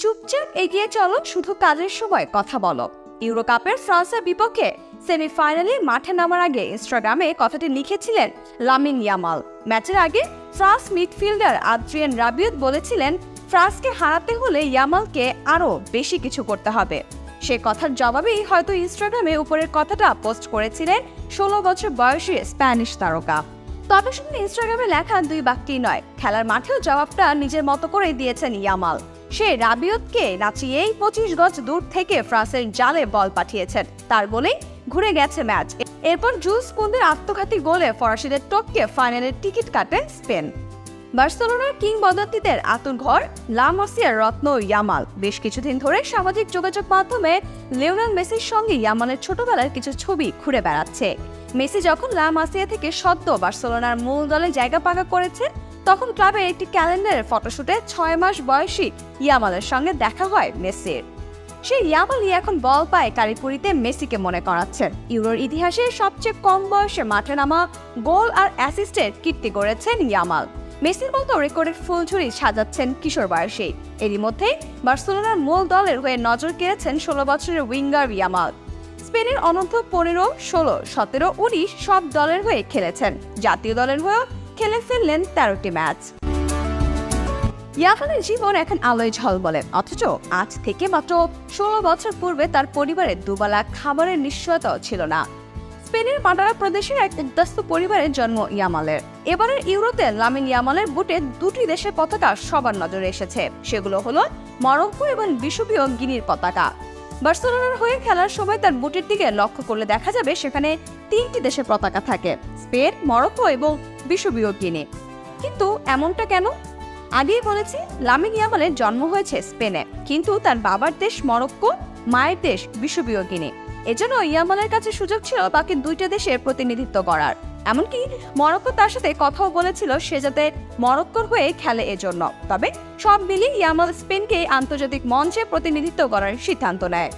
চুপচাপ এগিয়ে চলো, শুধু কাজের সময় কথা বলো। ইউরো কাপের ফ্রান্সের বিপক্ষে সেমিফাইনালে মাঠে নামার আগে ইনস্টাগ্রামে কথাটি লিখেছিলেন লামিন ইয়ামাল। ম্যাচের আগে ফ্রান্স মিডফিল্ডার আদ্রিয়ান রাবিওত বলেছিলেন, ফ্রান্সকে হারাতে হলে ইয়ামালকে আরও বেশি কিছু করতে হবে। সে কথার জবাবেই হয়তো ইনস্টাগ্রামে উপরের কথাটা পোস্ট করেছিলেন 16 বছর বয়সী স্প্যানিশ তারকা। তবে শুধু ইনস্টাগ্রামে লেখা দুই বাক্যই নয়, খেলার মাঠেও জবাবটা নিজের মতো করে দিয়েছেন ইয়ামাল। সে রাবিওতকে নাচিয়েই 25 গজ দূর থেকে ফ্রান্সের জালে বল পাঠিয়েছেন। তার গোলেই ঘুরে গেছে ম্যাচ। এরপর জুলস কুন্দের আত্মঘাতী গোলে ফরাসিদের টপকে ফাইনালের টিকিট কাটে স্পেন। বার্সেলোনার কিংবদন্তিদের আঁতুড়ঘর লা মাসিয়ার রত্ন ইয়ামাল বেশ কিছুদিন ধরে সামাজিক যোগাযোগ মাধ্যমে লিওনেল মেসির সঙ্গে ইয়ামালের ছোটবেলার কিছু ছবি ঘুরে বেড়াচ্ছে। মেসি যখন লা মাসিয়া থেকে সদ্য বার্সেলোনার মূল দলে জায়গা পাকা করেছে, তখন ক্লাবের একটি ক্যালেন্ডারের ফটোশুটে 6 মাস বয়সী ইয়ামালের সঙ্গে দেখা হয় মেসির। সেই ইয়ামালই এখন বল পায় কারিপুরিতে মেসিকে মনে করাচ্ছেন। ইউরোর ইতিহাসে সবচেয়ে কম বয়সে মাঠে নামা গোল আর অ্যাসিস্টের কীর্তি গড়েছেন ইয়ামাল। মেসির মতো রেকর্ডের ফুলঝুরি সাজাচ্ছেন কিশোর বয়সে। এরই মধ্যে বার্সেলোনার মূল দলের হয়ে নজর কেড়েছেন 16 বছরের উইঙ্গার ইয়ামাল। স্পেনের অনূর্ধ্ব 15, 16, 17, 19 সব দলের হয়ে খেলেছেন। জাতীয় দলের হয়েও খেলে ফেললেন 13টি ম্যাচ। ইয়ামালের জীবন এখন আলোয় ঝলমলে, অথচ আজ থেকে মাত্র 16 বছর পূর্বে তার পরিবারের দুবেলা খাবারের নিশ্চয়তাও ছিল না। স্পেনের মাডারা প্রদেশের এক উদ্বাস্তু পরিবারের জন্ম ইয়ামালের। এবারের ইউরোতে লামিন ইয়ামালের বুটে দুটি দেশের পতাকা সবার নজরে এসেছে। সেগুলো হলো মরক্কো এবং বিষুবীয় গিনির পতাকা। বার্সেলোনার হয়ে খেলার সময় তার বুটের দিকে লক্ষ্য করলে দেখা যাবে সেখানে 3টি দেশের পতাকা থাকে, স্পেন, মরক্কো এবং বিষুবীয় গিনি। কিন্তু এমনটা কেন? আগেই বলেছি, লামিন ইয়ামালের জন্ম হয়েছে স্পেনে, কিন্তু তার বাবার দেশ মরক্কো, মায়ের দেশ বিষুবীয় গিনি। এজন্য ইয়ামালের কাছে সুযোগ ছিল বাকি 2টা দেশের প্রতিনিধিত্ব করার। এমনকি মরক্কো তার সাথে কথাও বলেছিল সে যাতে মরক্কোর হয়ে খেলে এজন্য। তবে সব মিলিয়ে ইয়ামাল স্পেনকে আন্তর্জাতিক মঞ্চে প্রতিনিধিত্ব করার সিদ্ধান্ত নেয়।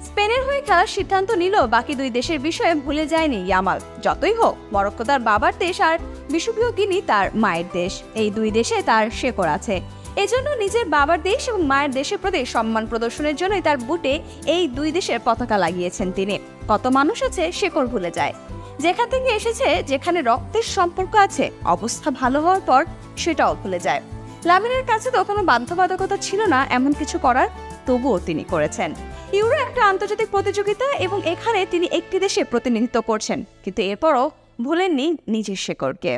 স্পেনের হয়ে খেলার সিদ্ধান্ত নিলেও বাকি 2 দেশের বিষয়ে ভুলে যায়নি ইয়ামাল। যতই হোক, মরক্কো তার বাবার দেশ আর বিষুবীয় গিনি তার মায়ের দেশ। এই 2 দেশে তার শেকড় আছে। এজন্য নিজের বাবার দেশ এবং মায়ের দেশের প্রতি সম্মান প্রদর্শনের জন্যই তার বুটে এই 2 দেশের পতাকা লাগিয়েছেন তিনি। কত মানুষ আছে শেকড় ভুলে যায়, যেখান থেকে এসেছে, যেখানে রক্তের সম্পর্ক আছে, অবস্থা ভালো হওয়ার পর সেটাও ভুলে যায়। লামিনের কাছে তো কোনো বাধ্যবাধকতা ছিল না এমন কিছু করার, তবুও তিনি করেছেন। ইউরো একটা আন্তর্জাতিক প্রতিযোগিতা এবং এখানে তিনি একটি দেশে প্রতিনিধিত্ব করছেন, কিন্তু এরপরও ভুলেননি নিজের শেকড়কে।